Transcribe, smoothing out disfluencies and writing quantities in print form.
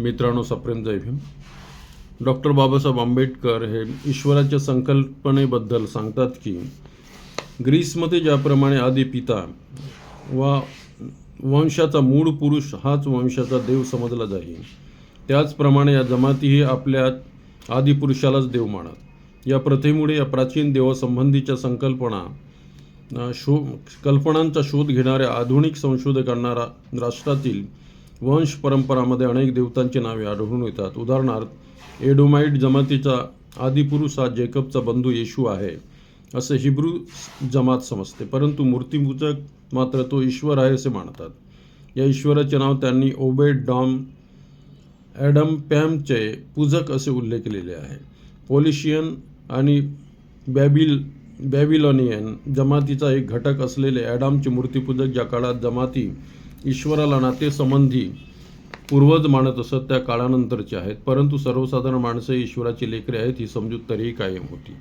मित्रांनो, सप्रेम जय भीम. डॉक्टर बाबासाहेब आंबेडकर हे ईश्वराच्या संकल्पनेबद्दल सांगतात की ग्रीसमध्ये ज्याप्रमाणे आदिपिता वा वंशाचा मूळ पुरुष हाच वंशाचा देव समजला जाईल, त्याचप्रमाणे या जमातीही आपल्या आदिपुरुषालाच देव मानत. या प्रथेमुळे या प्राचीन देवासंबंधीच्या कल्पनांचा शोध घेणाऱ्या आधुनिक संशोधकांना राष्ट्रातील वंश परंपरामध्ये अनेक देवतांची नावे आढळून येतात. उदाहरणार्थ, एडोमाइट जमातीचा आदिपुरुष हा जेकबचा बंधू येशू आहे असे हिब्रू जमात समजते, परंतु मूर्तिपूजक मात्र तो ईश्वर आहे असे मानतात. या ईश्वराचे नाव त्यांनी ओबेड ॲडम पॅमचे पूजक असे उल्लेख केलेले आहे. पोलिशियन आणि बॅबिलॉनियन जमातीचा एक घटक असलेले ॲडमचे मूर्तिपूजक ज्या काळात जमाती ईश्वराला नातेसंबंधी पूर्वज मानत असत त्या काळानंतरचे आहेत, परंतु सर्वसाधारण माणसे ईश्वराची लेकरे आहेत ही समजूत तरीही कायम होती.